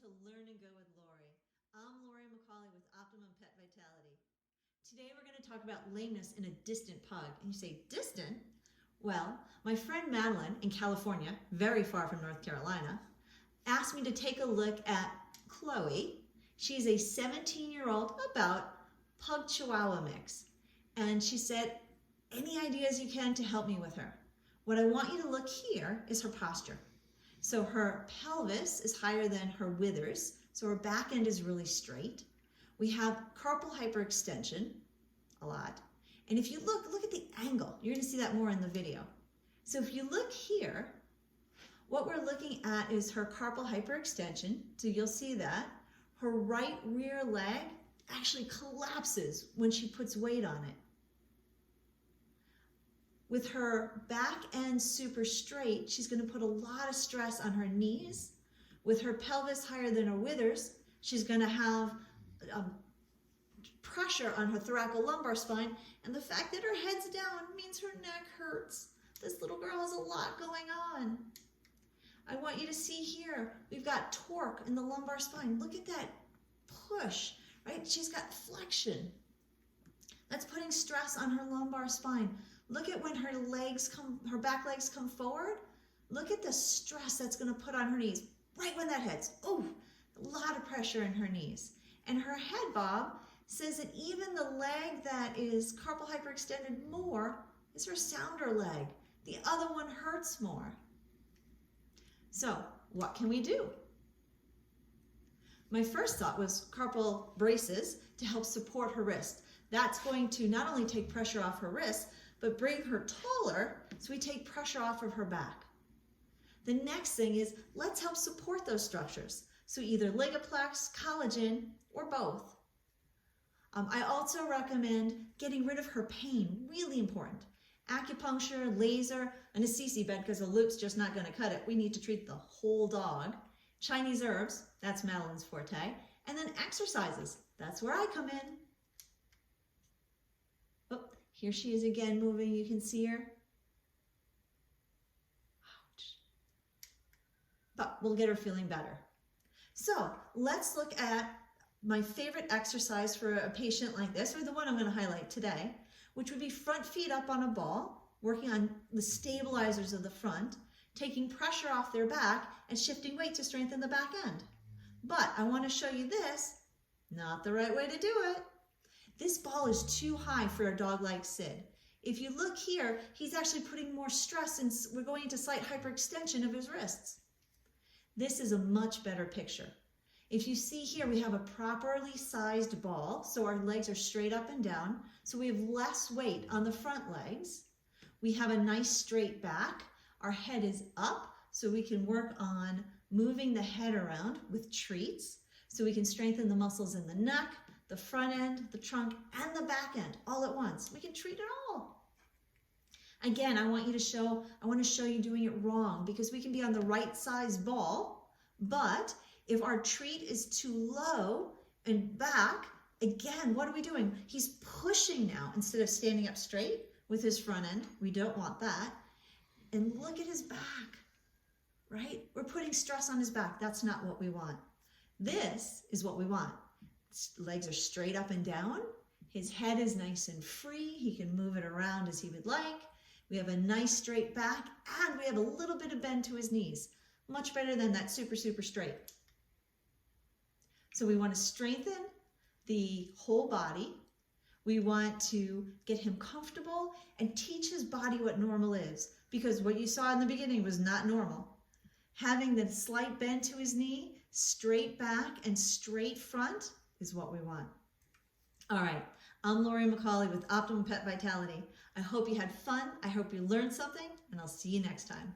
to Learn and Go with Laurie. I'm Laurie McCauley with Optimum Pet Vitality. Today we're going to talk about lameness in a distant pug. And you say, distant? Well, my friend Madeline in California, very far from North Carolina, asked me to take a look at Chloe. She's a 17-year-old, about pug chihuahua mix. And she said, any ideas you can to help me with her? What I want you to look here is her posture. So her pelvis is higher than her withers, so her back end is really straight. We have carpal hyperextension, a lot. And if you look at the angle. You're gonna see that more in the video. So if you look here, what we're looking at is her carpal hyperextension. So you'll see that. Her right rear leg actually collapses when she puts weight on it. With her back end super straight, she's going to put a lot of stress on her knees. With her pelvis higher than her withers, she's going to have pressure on her thoracolumbar spine. And the fact that her head's down means her neck hurts. This little girl has a lot going on. I want you to see here, we've got torque in the lumbar spine. Look at that push, right? She's got flexion. That's putting stress on her lumbar spine. Look at when her back legs come forward. Look at the stress that's going to put on her knees right when that hits. Oh, a lot of pressure in her knees. And her head bob says that even the leg that is carpal hyperextended more is her sounder leg. The other one hurts more. So what can we do? My first thought was carpal braces to help support her wrist. That's going to not only take pressure off her wrist, but bring her taller so we take pressure off of her back. The next thing is let's help support those structures. So either Ligaplex, collagen, or both. I also recommend getting rid of her pain, really important. Acupuncture, laser, an assisi bed because a loop's just not going to cut it. We need to treat the whole dog. Chinese herbs, that's Madeline's forte. And then exercises, that's where I come in. Oh, here she is again moving, you can see her. Ouch. But we'll get her feeling better. So let's look at my favorite exercise for a patient like this, or the one I'm going to highlight today, which would be front feet up on a ball, working on the stabilizers of the front, taking pressure off their back and shifting weight to strengthen the back end. But I want to show you this, not the right way to do it. This ball is too high for a dog like Sid. If you look here, he's actually putting more stress and we're going into slight hyperextension of his wrists. This is a much better picture. If you see here, we have a properly sized ball, so our legs are straight up and down, so we have less weight on the front legs. We have a nice straight back. Our head is up, so we can work on moving the head around with treats, so we can strengthen the muscles in the neck, the front end, the trunk, and the back end all at once. We can treat it all. Again, I want to show you doing it wrong because we can be on the right size ball, but if our treat is too low and back, again, what are we doing? He's pushing now instead of standing up straight with his front end. We don't want that. And look at his back, right? We're putting stress on his back. That's not what we want. This is what we want. Legs are straight up and down. His head is nice and free. He can move it around as he would like. We have a nice straight back and we have a little bit of bend to his knees. Much better than that super, super straight. So we want to strengthen the whole body. We want to get him comfortable and teach his body what normal is, because what you saw in the beginning was not normal. Having the slight bend to his knee, straight back and straight front is what we want. All right, I'm Laurie McCauley with Optimum Pet Vitality. I hope you had fun. I hope you learned something, and I'll see you next time.